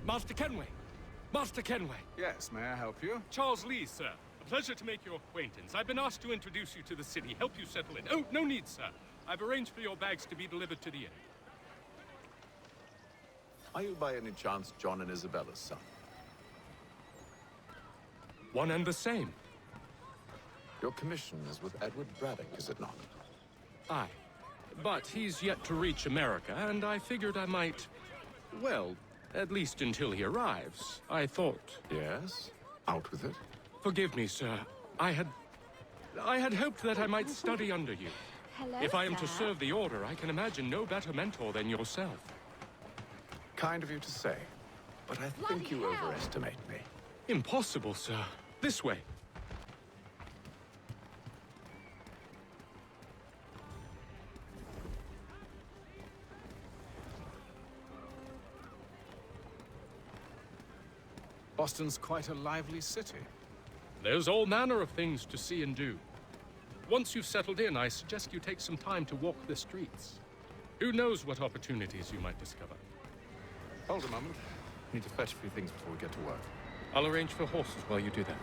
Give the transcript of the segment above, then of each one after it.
Master Kenway! Master Kenway! Yes, may I help you? Charles Lee, sir. A pleasure to make your acquaintance. I've been asked to introduce you to the city, help you settle in. Oh, no need, sir. I've arranged for your bags to be delivered to the inn. Are you by any chance John and Isabella's son? One and the same. Your commission is with Edward Braddock, is it not? Aye. But he's yet to reach America, and I figured I might... Well, at least until he arrives, I thought... Yes? Out with it. Forgive me, sir. I had hoped that I might study under you. Hello, If I am to sir. serve the Order, I can imagine no better mentor than yourself. Kind of you to say, but I think you overestimate me. Impossible, sir. This way. Boston's quite a lively city. There's all manner of things to see and do. Once you've settled in, I suggest you take some time to walk the streets. Who knows what opportunities you might discover. Hold a moment. Need to fetch a few things before we get to work. I'll arrange for horses while you do that.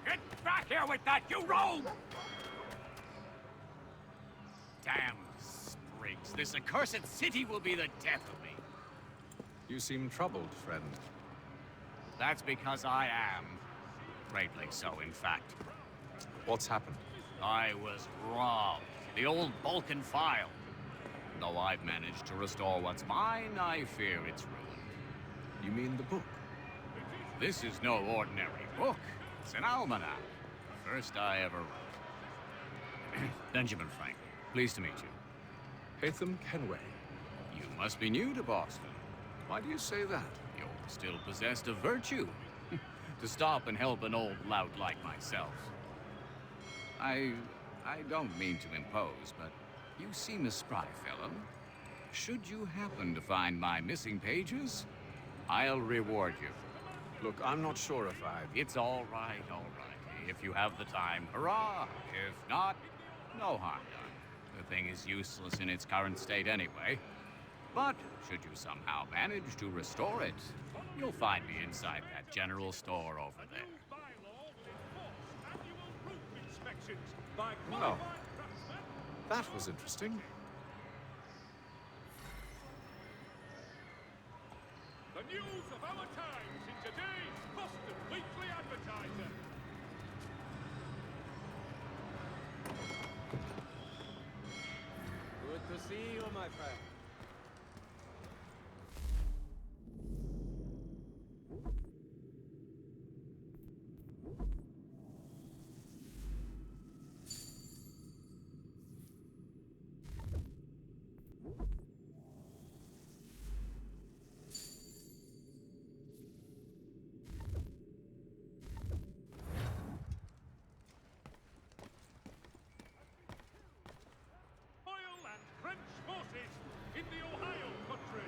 Get back here with that, you rogue! Damn sprigs. This accursed city will be the death of me. You seem troubled, friend. That's because I am. Greatly so, in fact. What's happened? I was robbed. The old Balkan file. Though I've managed to restore what's mine, I fear it's ruined. You mean the book? This is no ordinary book. It's an almanac. The first I ever wrote. Benjamin Franklin, pleased to meet you. Hatham Kenway. You must be new to Boston. Why do you say that? You're still possessed of virtue. To stop and help an old lout like myself. I don't mean to impose, but you seem a spry fellow. Should you happen to find my missing pages, I'll reward you. Look, I'm not sure if I've... It's all right, all right. If you have the time, hurrah. If not, no harm done. The thing is useless in its current state anyway. But should you somehow manage to restore it, you'll find me inside that general store over there. Oh. That was interesting. The news of our times in today's Boston Weekly Advertiser. Good to see you, my friend. In the Ohio country.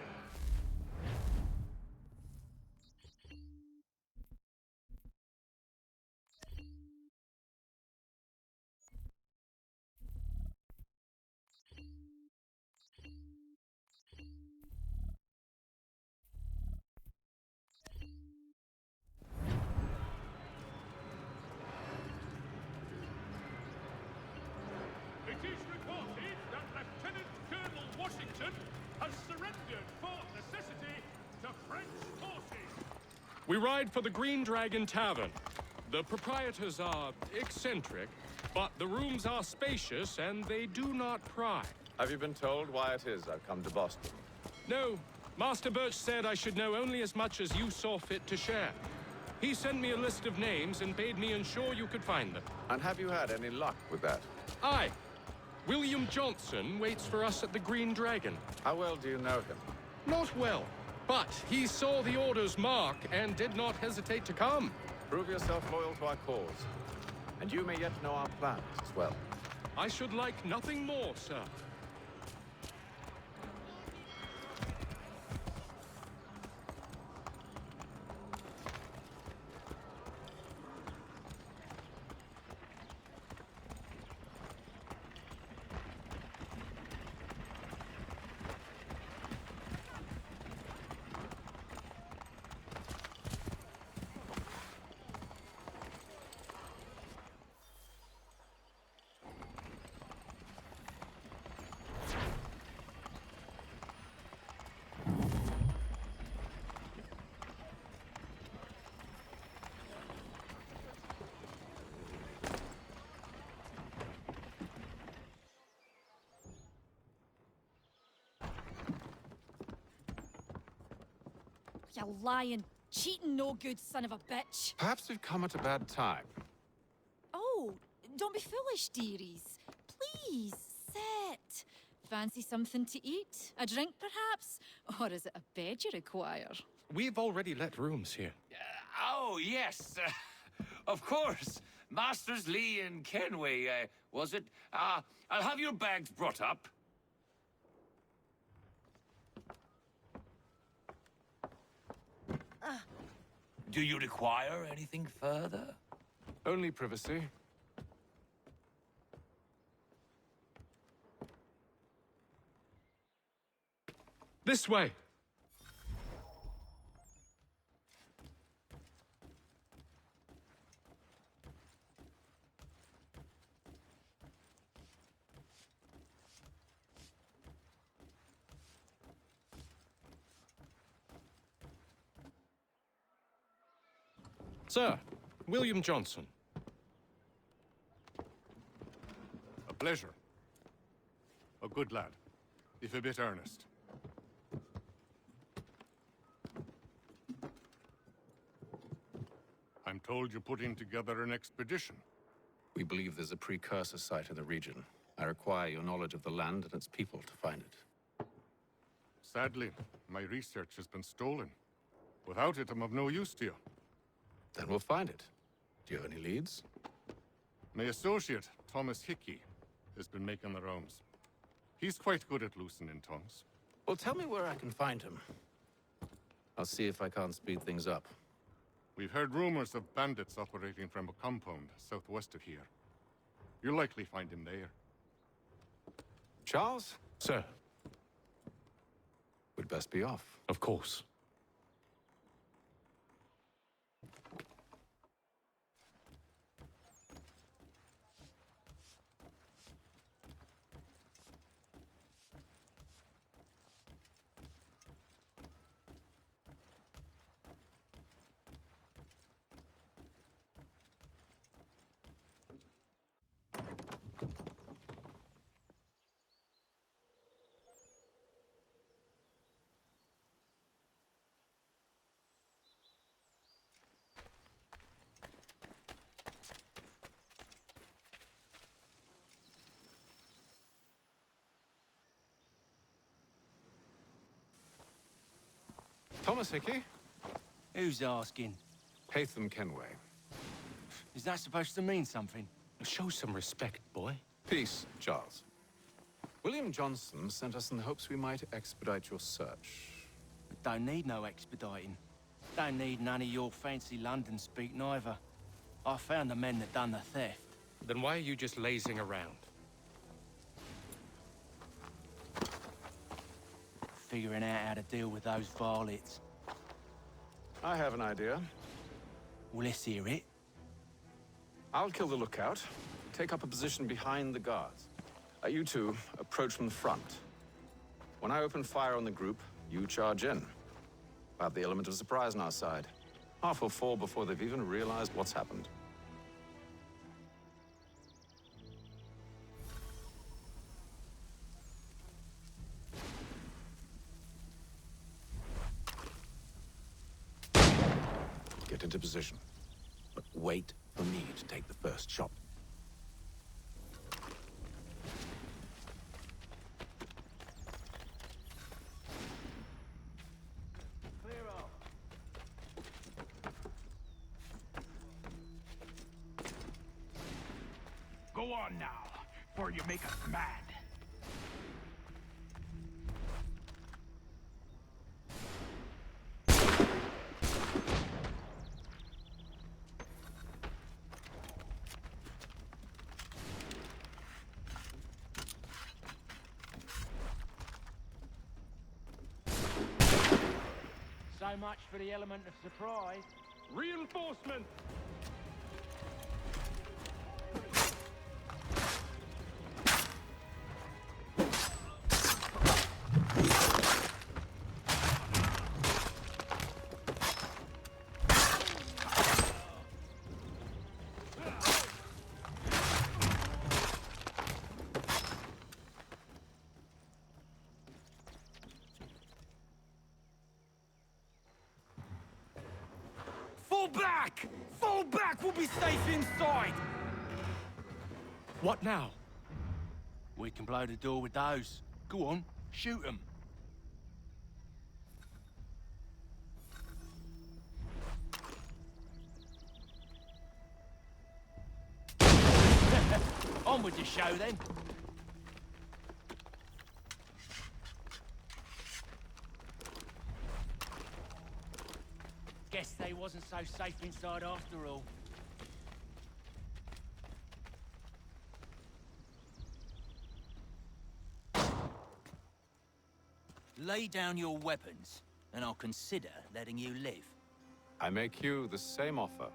It is reported that Lieutenant Colonel Washington has surrendered Fort Necessity to French forces. We ride for the Green Dragon Tavern. The proprietors are eccentric, but the rooms are spacious and they do not pry. Have you been told why it is I've come to Boston? No, Master Birch said I should know only as much as you saw fit to share. He sent me a list of names and bade me ensure you could find them. And have you had any luck with that? Aye. William Johnson waits for us at the Green Dragon. How well do you know him? Not well. But he saw the Order's mark and did not hesitate to come. Prove yourself loyal to our cause. And you may yet know our plans as well. I should like nothing more, sir. You lying, cheating, no good son of a bitch. Perhaps we've come at a bad time. Oh, don't be foolish, dearies. Please, sit. Fancy something to eat? A drink, perhaps? Or is it a bed you require? We've already let rooms here. Oh, yes. Of course. Masters Lee and Kenway, was it? I'll have your bags brought up. Do you require anything further? Only privacy. This way. Sir, William Johnson. A pleasure. A good lad, if a bit earnest. I'm told you're putting together an expedition. We believe there's a precursor site in the region. I require your knowledge of the land and its people to find it. Sadly, my research has been stolen. Without it, I'm of no use to you. Then we'll find it. Do you have any leads? My associate, Thomas Hickey, has been making the rounds. He's quite good at loosening tongues. Well, tell me where I can find him. I'll see if I can't speed things up. We've heard rumors of bandits operating from a compound southwest of here. You'll likely find him there. Charles? Sir, We'd best be off. of course. Thomas Hickey? Who's asking? Haytham Kenway. Is that supposed to mean something? Show some respect, boy. Peace, Charles. William Johnson sent us in the hopes we might expedite your search. Don't need no expediting. Don't need none of your fancy London speak neither. I found the men that done the theft. Then why are you just lazing around? Figuring out how to deal with those varlets. I have an idea. Well, let's hear it. I'll kill the lookout. Take up a position behind the guards. You two approach from the front. When I open fire on the group, you charge in. We'll have the element of surprise on our side. Half will fall before they've even realized what's happened. Get into position. But wait for me to take the first shot. Go on now, before you make us mad. So much for the element of surprise. Reinforcement! Fall back! Fall back! We'll be safe inside! What now? We can blow the door with those. Go on, shoot them. On with the show then. Guess they wasn't so safe inside after all. Lay down your weapons, and I'll consider letting you live. I make you the same offer.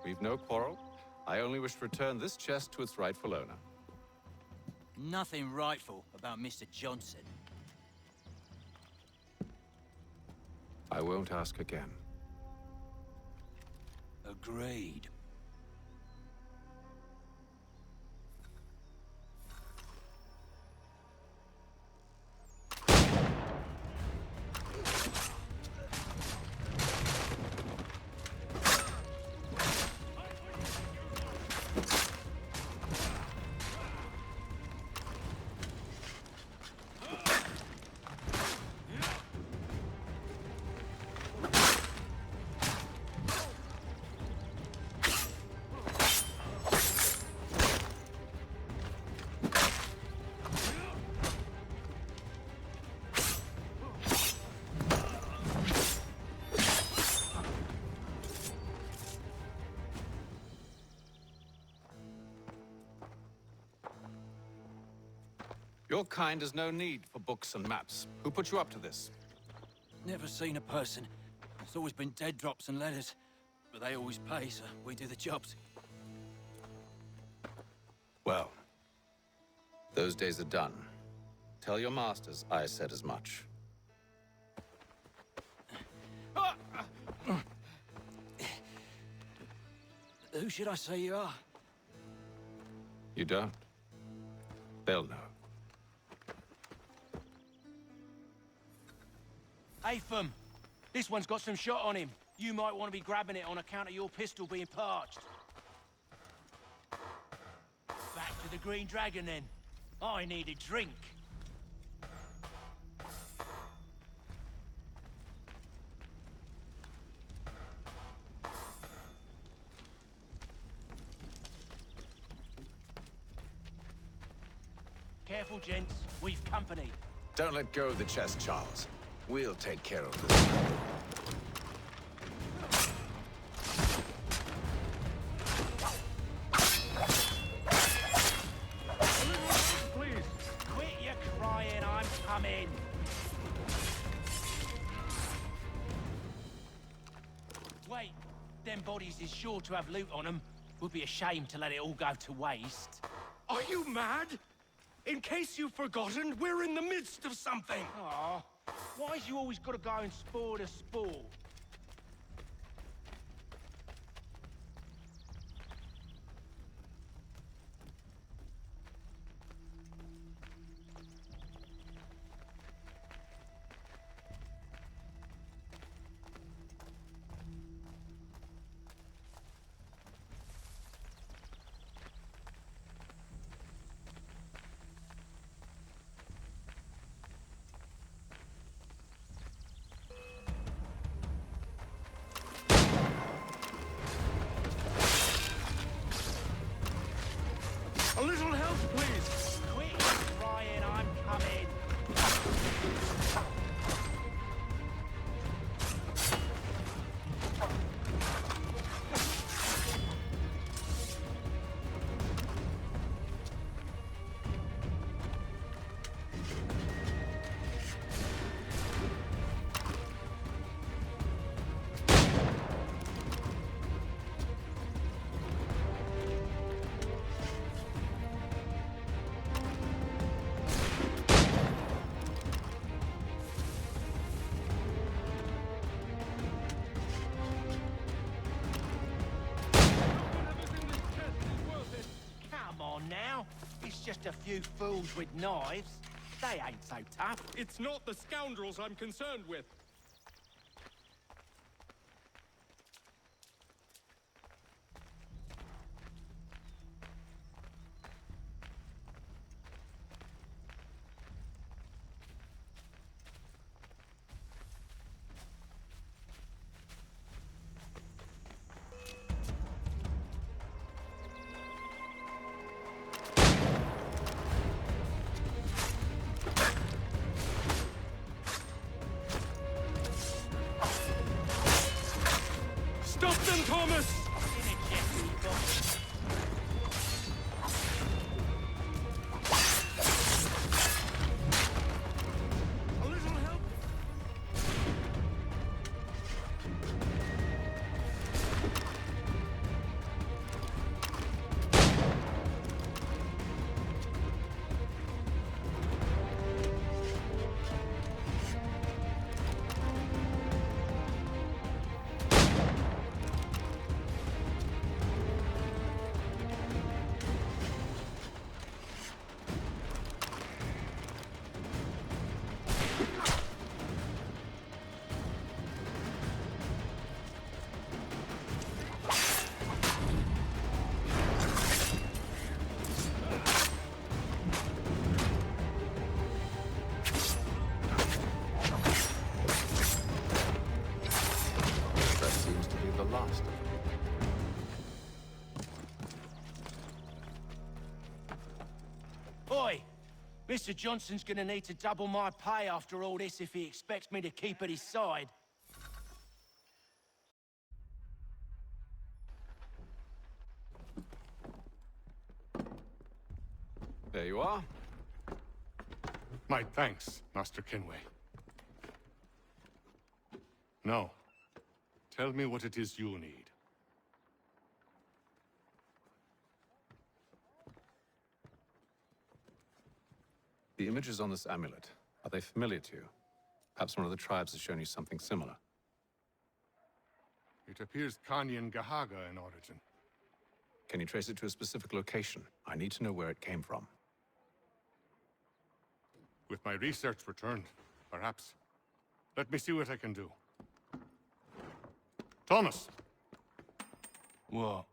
We've no quarrel. I only wish to return this chest to its rightful owner. Nothing rightful about Mr. Johnson. I won't ask again. Agreed. Your kind has no need for books and maps. Who put you up to this? Never seen a person. It's always been dead drops and letters. But they always pay, so we do the jobs. Well, those days are done. Tell your masters I said as much. Who should I say you are? You don't? They'll know. Atham, this one's got some shot on him. You might want to be grabbing it on account of your pistol being parched. Back to the Green Dragon, then. I need a drink. Careful, gents. We've company. Don't let go of the chest, Charles. We'll take care of this. Please. Quit your crying, I'm coming. Wait, them bodies is sure to have loot on them. Would be a shame to let it all go to waste. Are you mad? In case you've forgotten, we're in the midst of something. Aw, why's you always gotta go and spoil the sport? just a few fools with knives. They ain't so tough. It's not the scoundrels I'm concerned with. Stop them, Thomas! A little help? That seems to be the last of them. Oi! Mr. Johnson's gonna need to double my pay after all this if he expects me to keep at his side. There you are. My thanks, Master Kenway. Now, tell me what it is you need. The images on this amulet, are they familiar to you? Perhaps one of the tribes has shown you something similar. It appears Kanyan Gahaga in origin. Can you trace it to a specific location? I need to know where it came from. With my research returned, perhaps. Let me see what I can do. Thomas! What?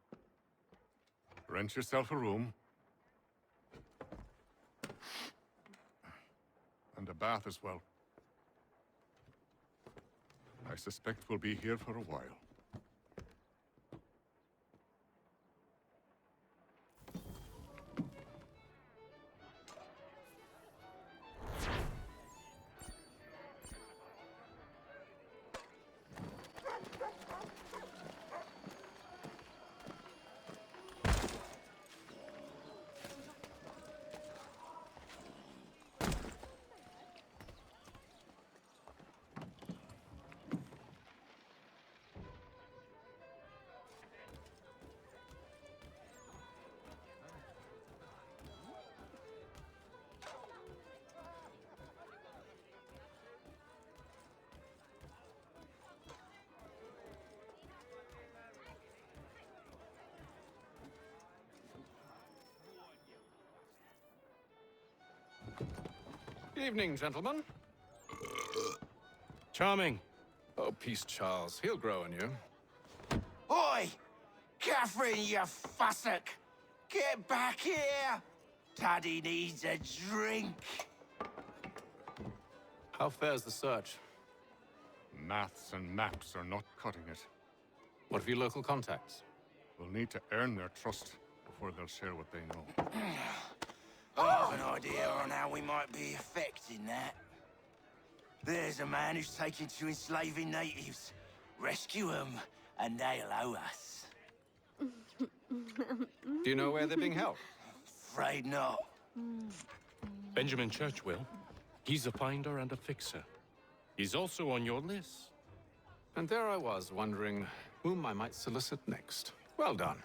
Rent yourself a room. And a bath as well. I suspect we'll be here for a while. Evening, gentlemen. Charming. Oh, peace, Charles. He'll grow on you. Oi! Catherine, you fussock! Get back here! Taddy needs a drink. How fares the search? Maths and maps are not cutting it. What of your local contacts? We'll need to earn their trust before they'll share what they know. I have an idea on how we might be affecting that. There's a man who's taken to enslaving natives. Rescue them, and they'll owe us. Do you know where they're being held? Afraid not. Benjamin Churchwill. He's a finder and a fixer. He's also on your list. And there I was, wondering whom I might solicit next. Well done.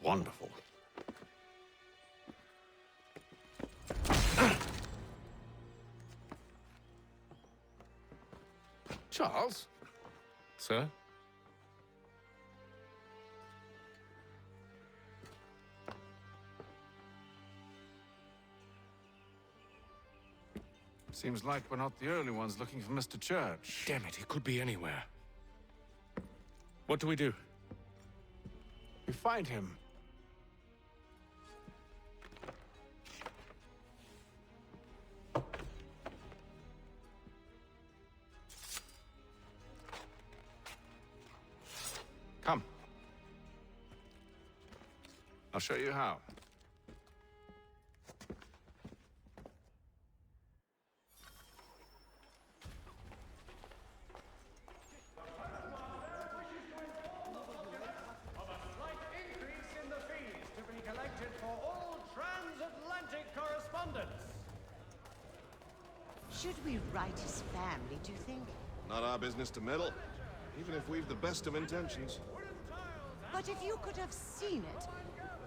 Wonderful. Charles? Sir? Seems like we're not the only ones looking for Mr. Church. Damn it, he could be anywhere. What do we do? We find him. Come. I'll show you how. Should we write his family, do you think? Not our business to meddle, even if we've the best of intentions. But if you could have seen it,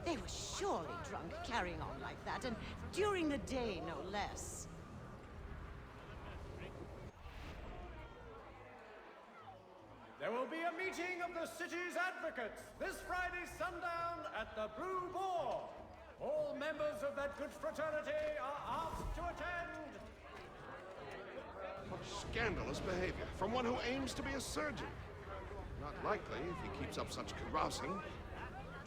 they were surely drunk carrying on like that, and during the day, no less. There will be a meeting of the city's advocates this Friday sundown at the Blue Boar. All members of that good fraternity are asked to attend. What scandalous behavior from one who aims to be a surgeon. Not likely if he keeps up such carousing.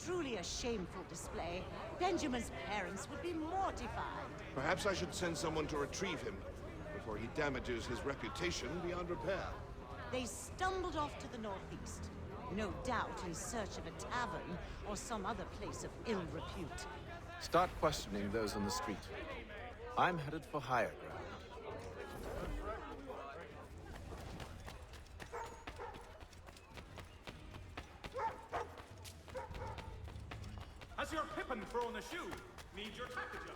Truly a shameful display. Benjamin's parents would be mortified. Perhaps I should send someone to retrieve him before he damages his reputation beyond repair. They stumbled off to the northeast, no doubt in search of a tavern or some other place of ill repute. Start questioning those on the street. I'm headed for higher ground. Has your Pippin thrown a shoe? Need your packager?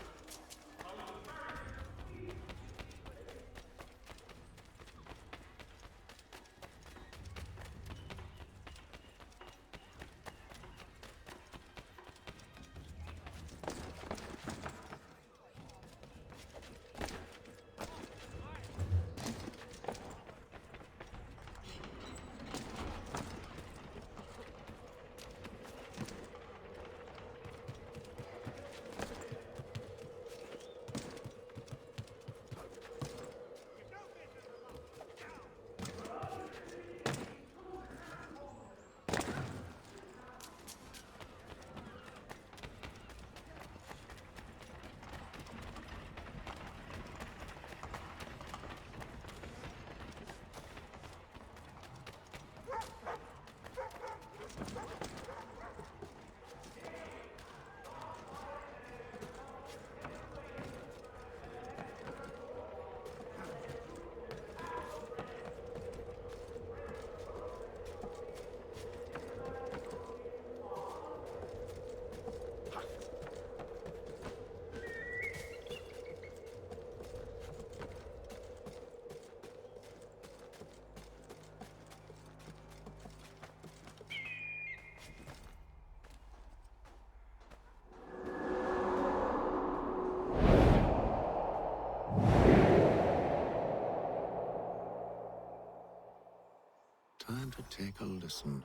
Time to take a listen.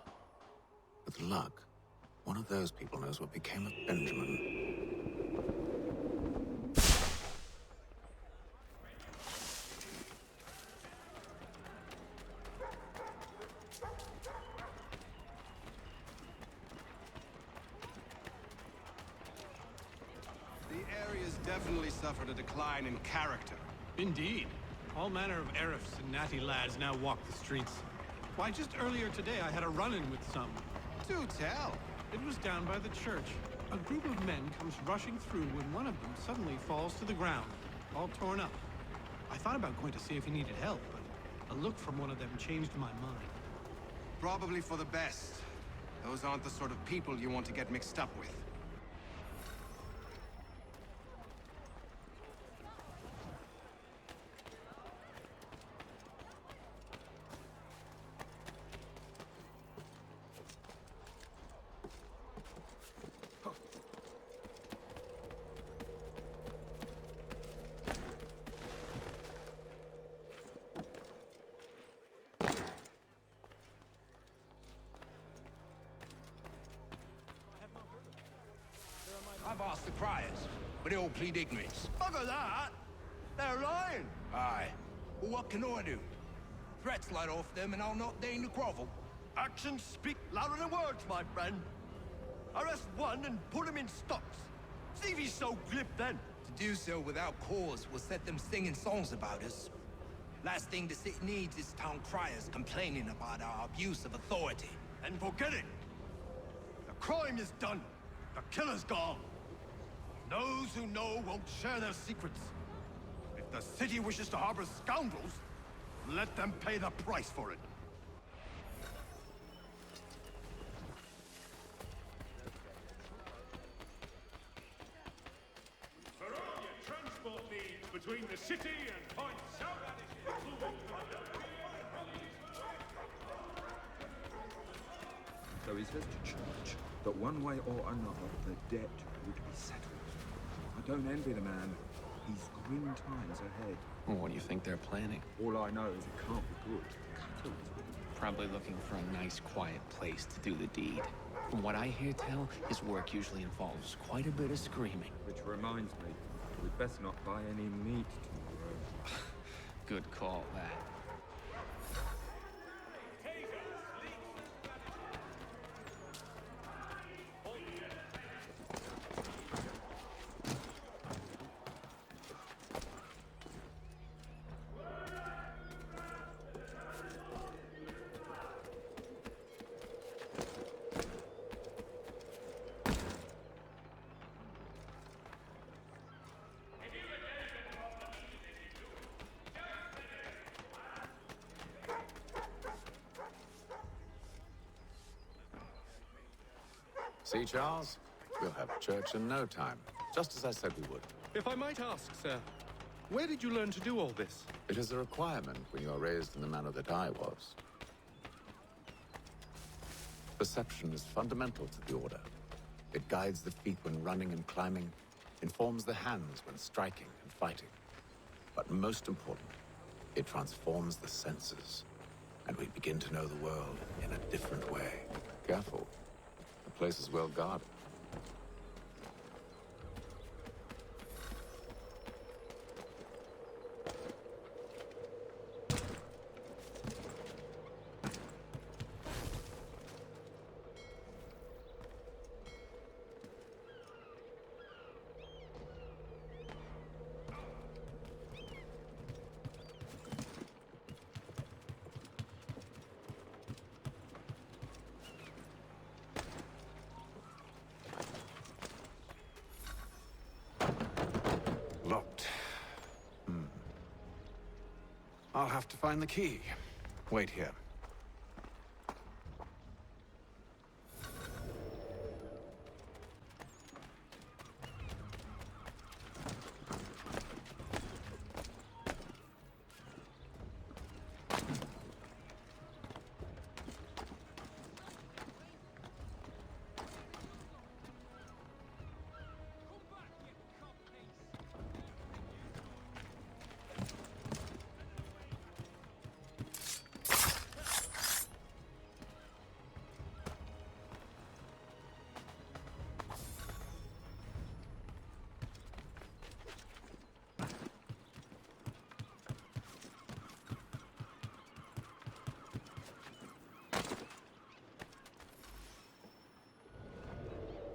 With luck, one of those people knows what became of Benjamin. The area's definitely suffered a decline in character. Indeed. All manner of Arifs and natty lads now walk the streets. Why, just earlier today I had a run-in with some. Do tell. It was down by the church. A group of men comes rushing through when one of them suddenly falls to the ground, all torn up. I thought about going to see if he needed help, but a look from one of them changed my mind. Probably for the best. Those aren't the sort of people you want to get mixed up with. the criers, but they all plead ignorance. Bugger that! They're lying! Aye. Well, what can I do? Threats light off them and I'll not deign to grovel. Actions speak louder than words, my friend. Arrest one and put him in stocks. See if he's so glib then. To do so without cause will set them singing songs about us. Last thing the city needs is town criers complaining about our abuse of authority. And forget it. The crime is done. The killer's gone. Those who know won't share their secrets. If the city wishes to harbor scoundrels, let them pay the price for it. For all your transport needs between the city and Point South, So he says to Church that one way or another the debt would be settled. I don't envy the man. He's grim times ahead. Well, what do you think they're planning? All I know is it can't be good. Probably looking for a nice, quiet place to do the deed. From what I hear tell, his work usually involves quite a bit of screaming. Which reminds me, we'd best not buy any meat tomorrow. Good call, that. See, Charles? We'll have church in no time, just as I said we would. If I might ask, sir, where did you learn to do all this? It is a requirement when you are raised in the manner that I was. Perception is fundamental to the Order. It guides the feet when running and climbing, informs the hands when striking and fighting. But most important, it transforms the senses, and we begin to know the world in a different way. Careful. The place is well guarded. Locked. I'll have to find the key. Wait here.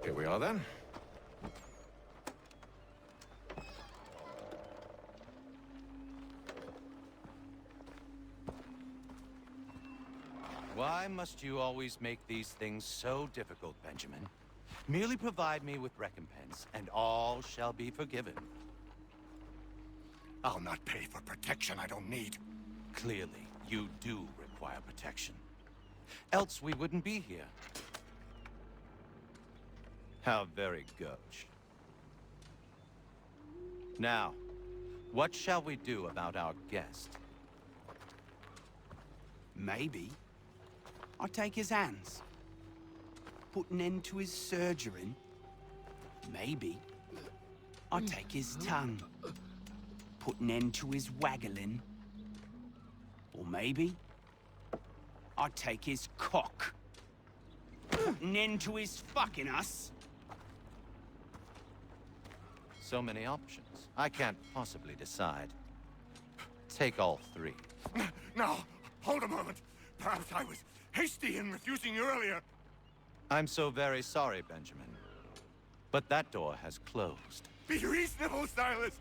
Here we are, then. Why must you always make these things so difficult, Benjamin? Merely provide me with recompense, and all shall be forgiven. I'll not pay for protection I don't need. Clearly, you do require protection. Else we wouldn't be here. How very gauche. Now, what shall we do about our guest? Maybe I take his hands, put an end to his surgering. Maybe I take his tongue, put an end to his waggling. Or maybe I take his cock, put an end to his fucking us. so many options. I can't possibly decide. Take all three. Now, hold a moment. Perhaps I was hasty in refusing you earlier. I'm so very sorry, Benjamin. But that door has closed. Be reasonable, Silas.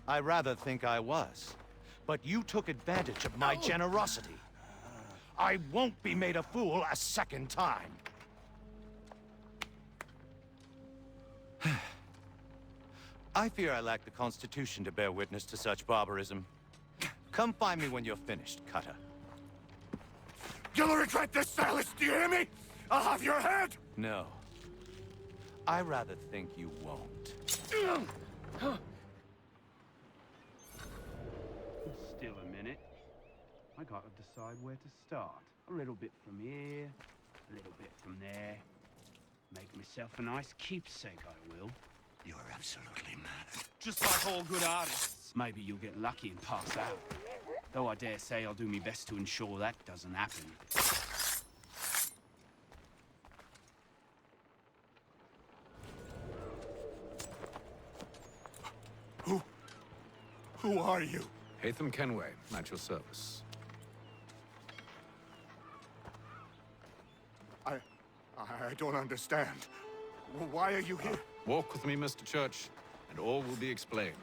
I rather think I was. But you took advantage of my generosity. I won't be made a fool a second time. I fear I lack the constitution to bear witness to such barbarism. Come find me when you're finished, Cutter. You'll regret this, Silas, do you hear me? I'll have your head! No. I rather think you won't. Still a minute. I gotta decide where to start. A little bit from here, a little bit from there. Make myself a nice keepsake, I will. You're absolutely mad. Just like all good artists. Maybe you'll get lucky and pass out. Though I dare say I'll do my best to ensure that doesn't happen. Who are you? Haytham Kenway, at your service. I don't understand. Why are you here? Walk with me, Mr. Church, and all will be explained.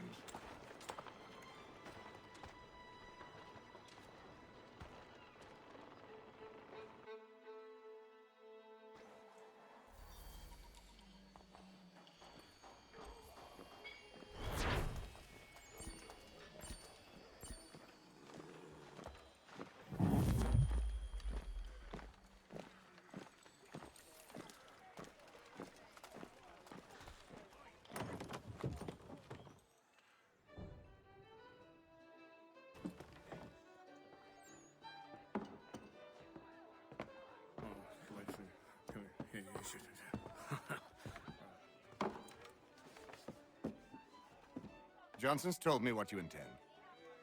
Johnson's told me what you intend.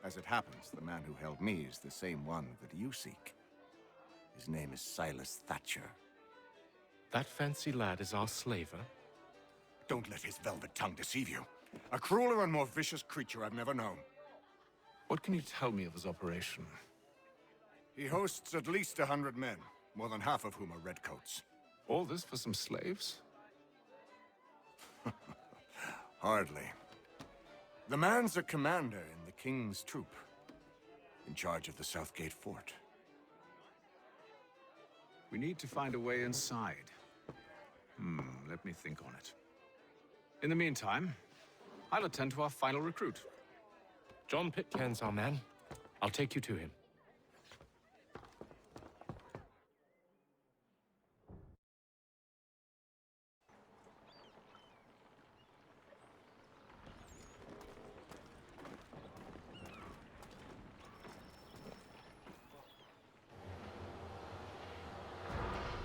As it happens, the man who held me is the same one that you seek. His name is Silas Thatcher. That fancy lad is our slaver? Don't let his velvet tongue deceive you. A crueler and more vicious creature I've never known. What can you tell me of his operation? He hosts at least 100 men, more than half of whom are redcoats. All this for some slaves? Hardly. The man's a commander in the King's troop, in charge of the Southgate Fort. We need to find a way inside. Let me think on it. In the meantime, I'll attend to our final recruit. John Pitcairn's our man. I'll take you to him.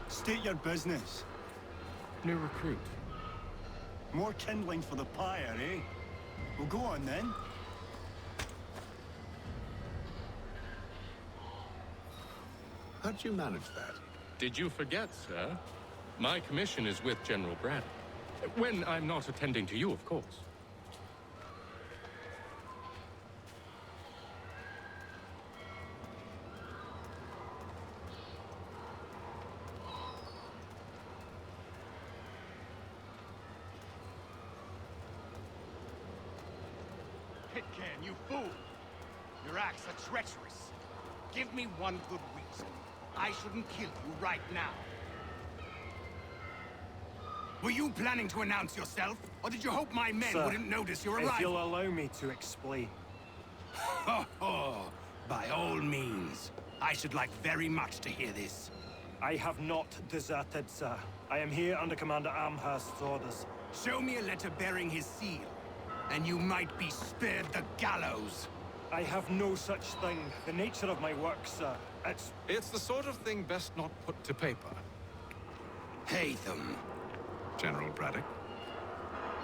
State your business. New recruit. More kindling for the pyre, eh? Well, go on then. How'd you manage that? Did you forget, sir? My commission is with General Braddock. When I'm not attending to you, of course. Pitcairn, you fool! Your acts are treacherous. Give me one good reason. I shouldn't kill you right now. Were you planning to announce yourself? Or did you hope my men Sir, wouldn't notice your arrival? if you'll allow me to explain. By all means. I should like very much to hear this. I have not deserted, sir. I am here under Commander Amherst's orders. Show me a letter bearing his seal, and you might be spared the gallows. I have no such thing. The nature of my work, sir, It's the sort of thing best not put to paper. Haytham. General Braddock.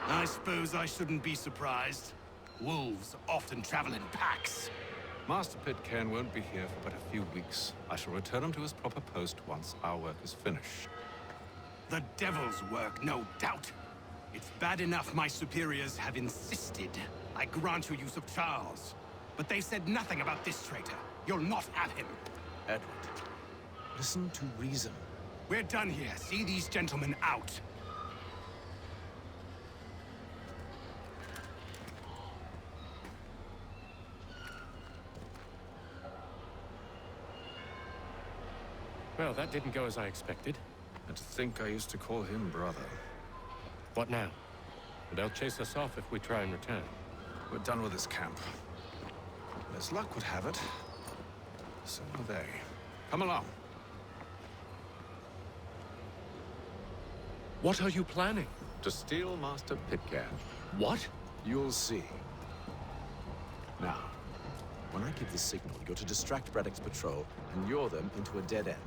I suppose I shouldn't be surprised. Wolves often travel in packs. Master Pitcairn won't be here for but a few weeks. I shall return him to his proper post once our work is finished. The devil's work, no doubt. It's bad enough my superiors have insisted I grant you use of Charles. But they said nothing about this traitor. You'll not have him. Edward, listen to reason. We're done here. See these gentlemen out. Well, that didn't go as I expected. And to think I used to call him brother. What now? They'll chase us off if we try and return. We're done with this camp. As luck would have it, so are they. Come along. What are you planning? To steal Master Pitcairn. What? You'll see. Now, when I give the signal, you're to distract Braddock's patrol and lure them into a dead end.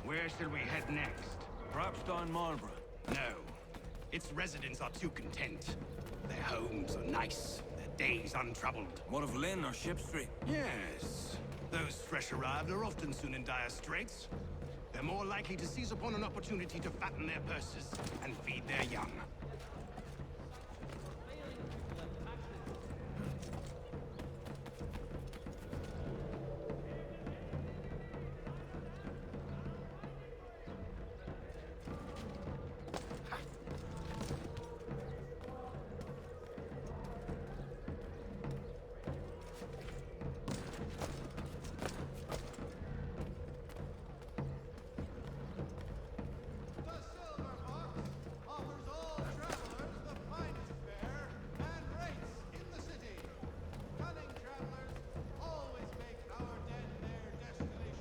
Where shall we head next? Perhaps down Marlborough. No. Its residents are too content. Their homes are nice, their days untroubled. What of Lynn or Ship Street? Yes. Those fresh arrived are often soon in dire straits. They're more likely to seize upon an opportunity to fatten their purses and feed their young.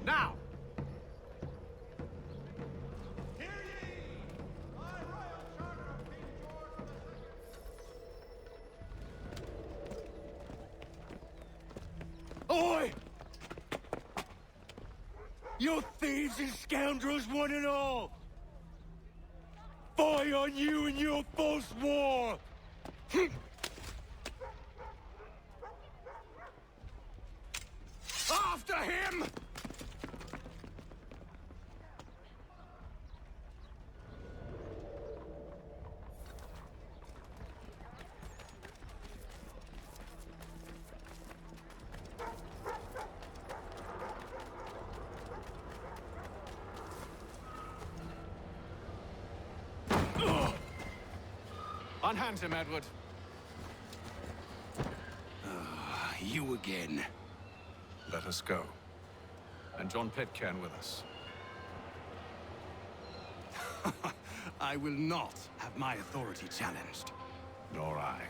Now! Oi! You thieves and scoundrels, one and all! Fie on you and your false war! After him! Unhand him, Edward. You again. Let us go. And John Pitcairn with us. I will not have my authority challenged. Nor I.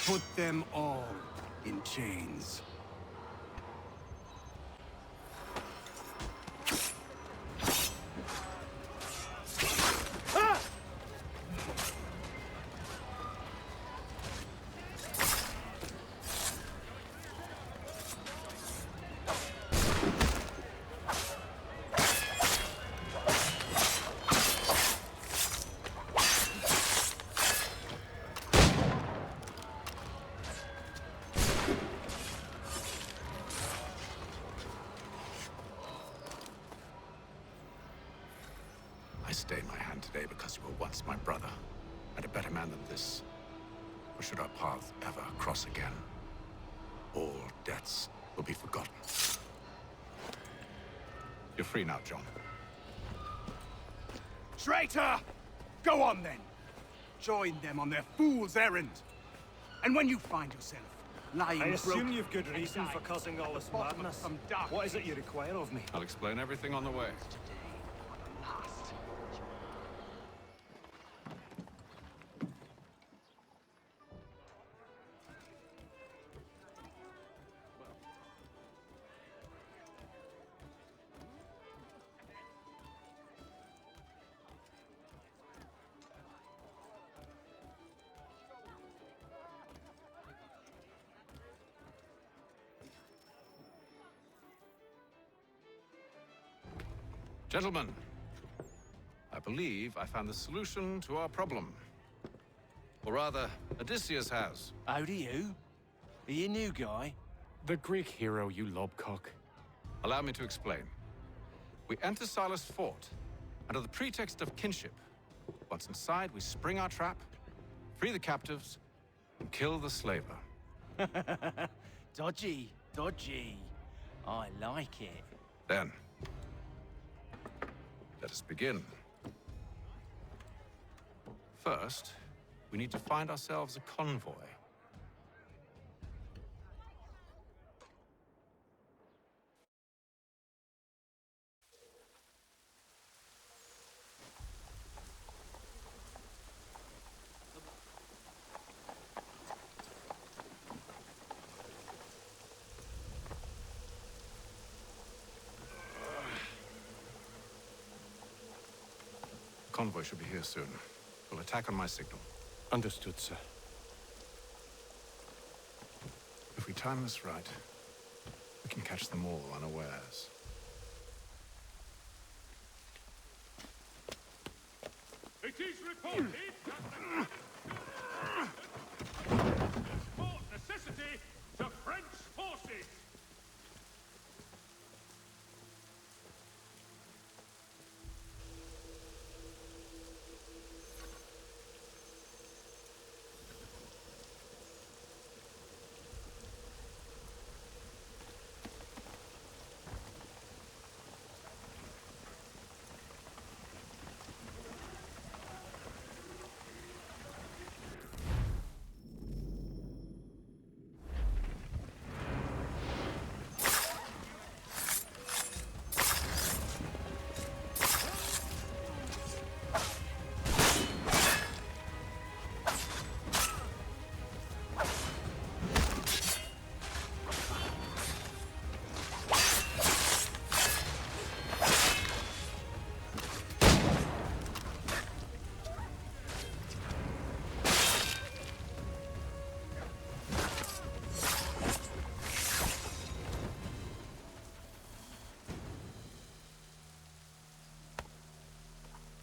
Put them all in chains. I stayed my hand today because you were once my brother, and a better man than this. Or should our paths ever cross again, all debts will be forgotten. You're free now, John. Traitor! Go on then! Join them on their fool's errand. And when you find yourself lying I assume broken you've good reason for causing all this madness. What is it you require of me? I'll explain everything on the way. Gentlemen, I believe I found the solution to our problem. Or rather, Odysseus has. How do you? Are you a new guy? The Greek hero, you lobcock. Allow me to explain. We enter Silas' fort, under the pretext of kinship. Once inside, we spring our trap, free the captives, and kill the slaver. Dodgy, dodgy. I like it. Then, let us begin. First, we need to find ourselves a convoy. The convoy should be here soon. We'll attack on my signal. Understood, sir. If we time this right, we can catch them all unawares. It is reported that Fort Necessity to French forces.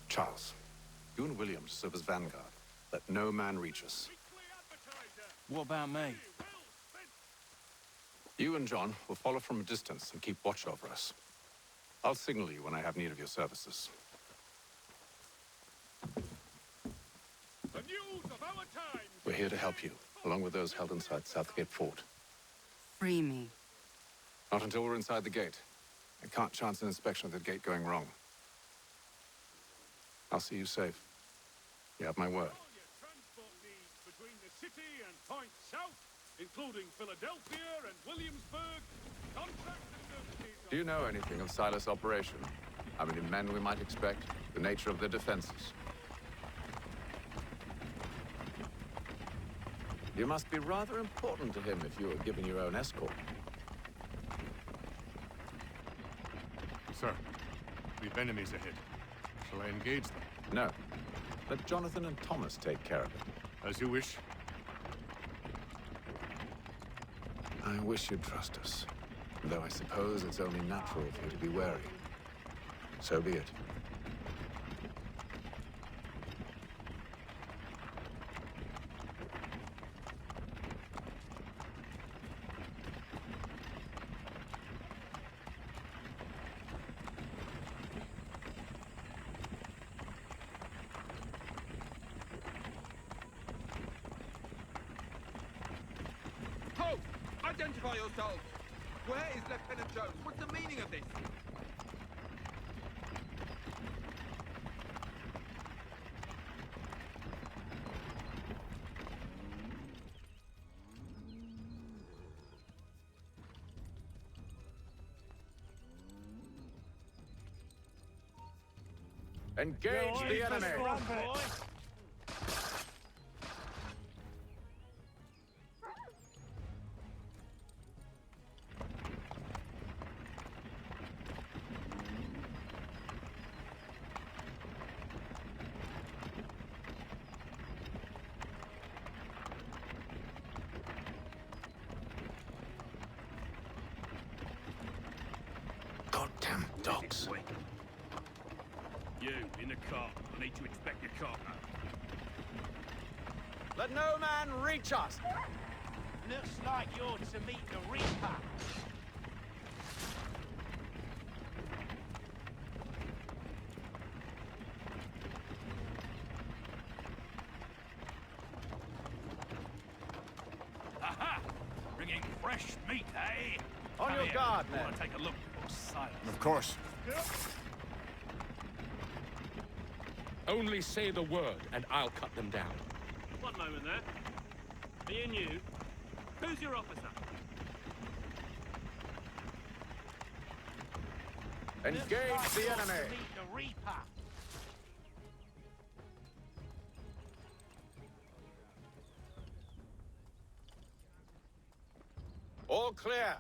Charles, you and Williams serve as vanguard. Let no man reach us. What about me? You and John will follow from a distance and keep watch over us. I'll signal you when I have need of your services. The news of our times. We're here to help you, along with those held inside Southgate Fort. Free me. Not until we're inside the gate. I can't chance an inspection of the gate going wrong. I'll see you safe. You have my word. All your transport needs between the city and points south, including Philadelphia and Williamsburg, contract the services. Do you know anything of Silas' operation? How many men we might expect? The nature of their defenses? You must be rather important to him if you were given your own escort. Sir, we've enemies ahead. Shall I engage them? No. Let Jonathan and Thomas take care of it. As you wish. I wish you'd trust us. Though I suppose it's only natural for you to be wary. So be it. Halt! Identify yourselves! Where is Lieutenant Jones? What's the meaning of this? Engage the enemy! Goddamn dogs. You, in the car. I need to inspect your cargo. Let no man reach us! Looks like you're to meet the Reaper. Aha! Bringing fresh meat, eh? On Come your here. guard, I men. want to take a look at Silas. Of course. Only say the word, and I'll cut them down. One moment there. Are you new? Who's your officer? Engage the enemy! Meet the Reaper. All clear.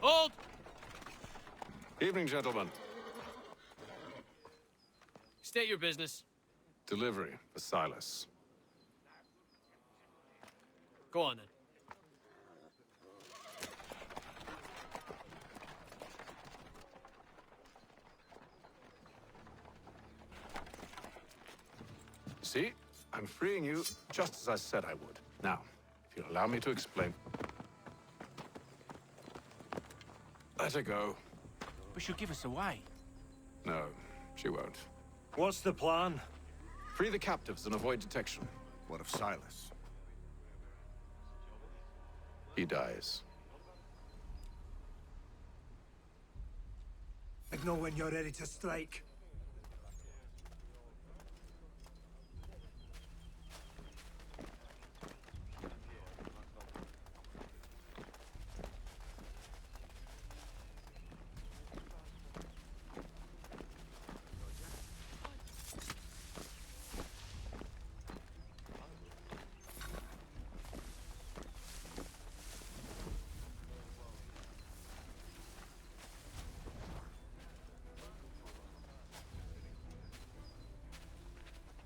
Hold! Evening, gentlemen. State your business. Delivery for Silas. Go on then. See? I'm freeing you just as I said I would. Now, if you'll allow me to explain. Let her go. But she'll give us away. No, she won't. What's the plan? Free the captives and avoid detection. What of Silas? He dies. I know when you're ready to strike.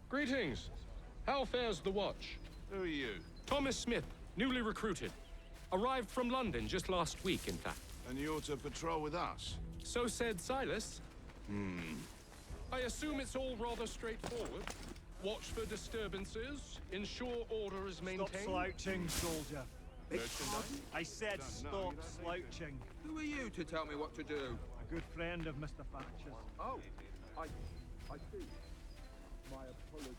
Greetings. How fares the watch? Who are you? Thomas Smith, newly recruited. Arrived from London just last week, in fact. And you're to patrol with us? So said Silas. I assume it's all rather straightforward. Watch for disturbances, ensure order is maintained. Stop slouching, soldier. I said stop slouching. Who are you to tell me what to do? A good friend of Mr. Thatcher's. Oh, I see. My apologies.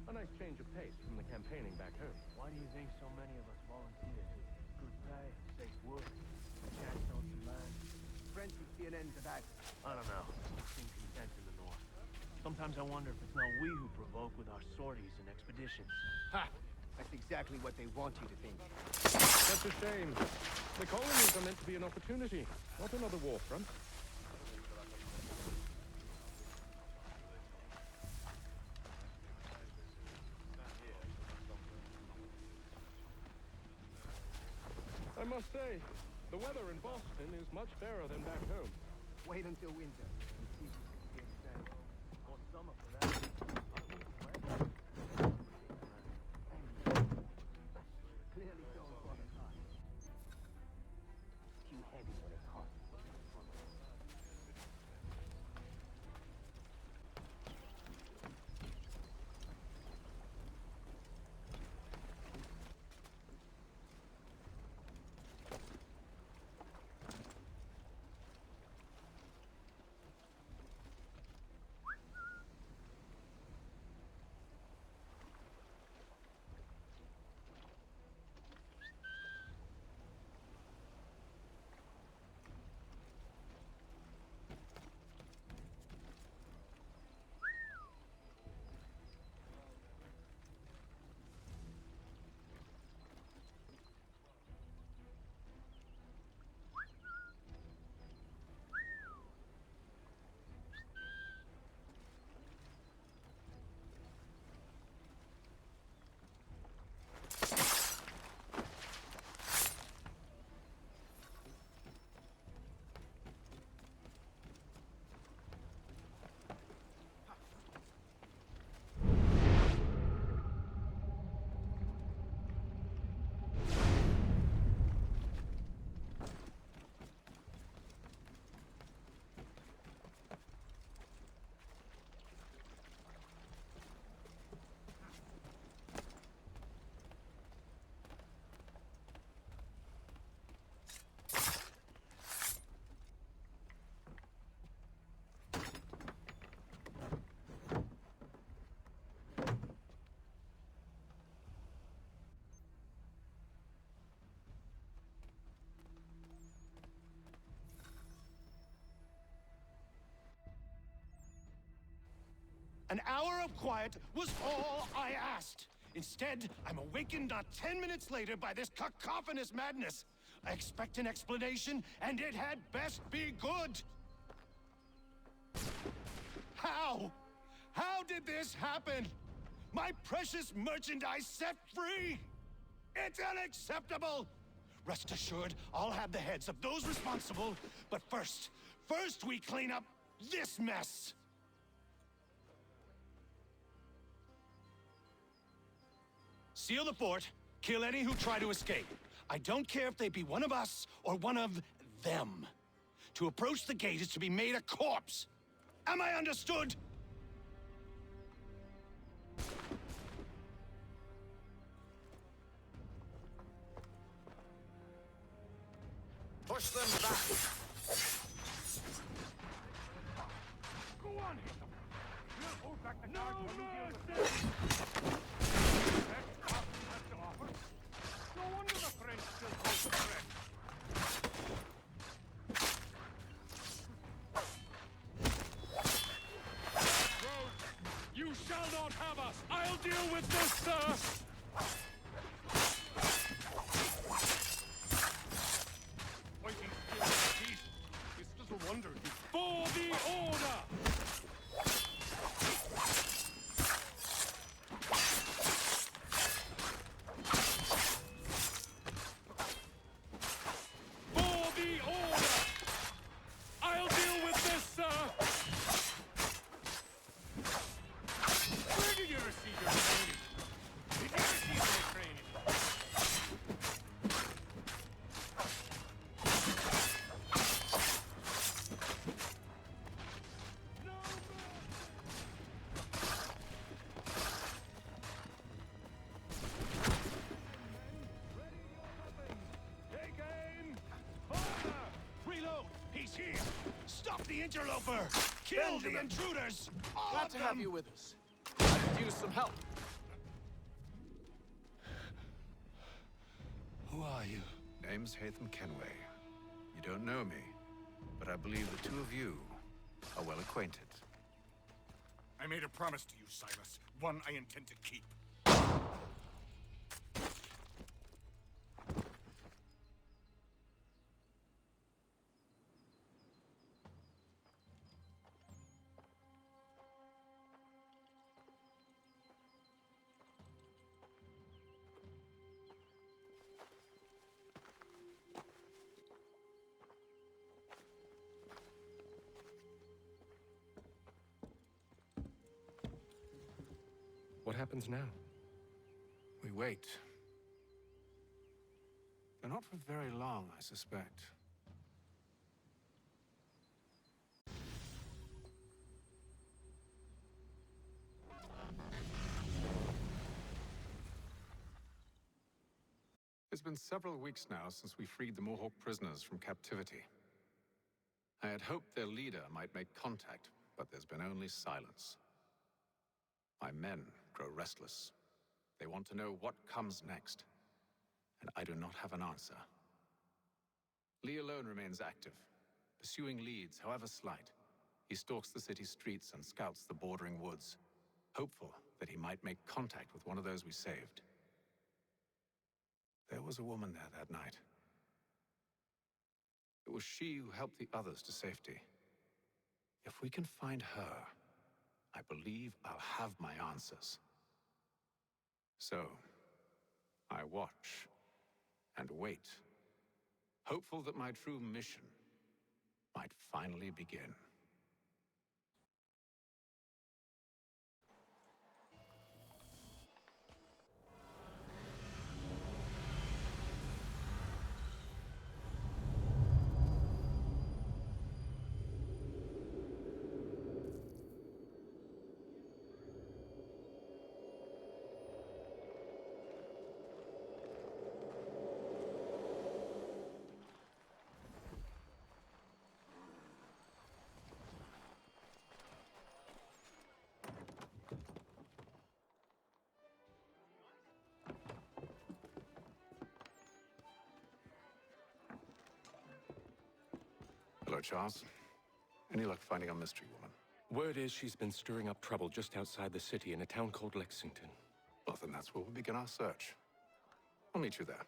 A nice change of pace from the campaigning back home. Why do you think so many of us volunteered? Good pay, safe work, a chance on some land. Friends would see an end to that. I don't know. Seem content in the north. Sometimes I wonder if it's not we who provoke with our sorties and expeditions. Ha! That's exactly what they want you to think. That's a shame. The colonies are meant to be an opportunity, not another war front. I must say, the weather in Boston is much fairer than back home. Wait until winter. And see if you can get sand. Or summer for that. Clearly don't want to hide. Too heavy for the cost. An hour of quiet was all I asked. Instead, I'm awakened not 10 minutes later by this cacophonous madness. I expect an explanation, and it had best be good. How? How did this happen? My precious merchandise set free? It's unacceptable! Rest assured, I'll have the heads of those responsible, but first we clean up this mess! Seal the fort, kill any who try to escape. I don't care if they be one of us or one of them. To approach the gate is to be made a corpse. Am I understood? Push them back! Go on, hit them! We'll hold back the guard while you deal with them! That's what we have to offer. No wonder the French still hold the threat. Rogue, you shall not have us! I'll deal with this, sir! For the order! For the order! I'll deal with this, sir! Where did you receive your training? Did you receive any training? Stop the interloper! Kill the intruders! Glad to have you with us. I could use some help. Who are you? Name's Haytham Kenway. You don't know me, but I believe the two of you are well acquainted. I made a promise to you, Silas. One I intend to keep. What happens now? We wait. But not for very long, I suspect. It's been several weeks now since we freed the Mohawk prisoners from captivity. I had hoped their leader might make contact, but there's been only silence. My men grow restless. They want to know what comes next, and I do not have an answer. Lee alone remains active, pursuing leads, however slight. He stalks the city streets and scouts the bordering woods, hopeful that he might make contact with one of those we saved. There was a woman there that night. It was she who helped the others to safety. If we can find her, I believe I'll have my answers. So, I watch and wait, hopeful that my true mission might finally begin. Hello, Charles. Any luck finding our mystery woman? Word is she's been stirring up trouble just outside the city in a town called Lexington. Well, then that's where we'll begin our search. I'll meet you there.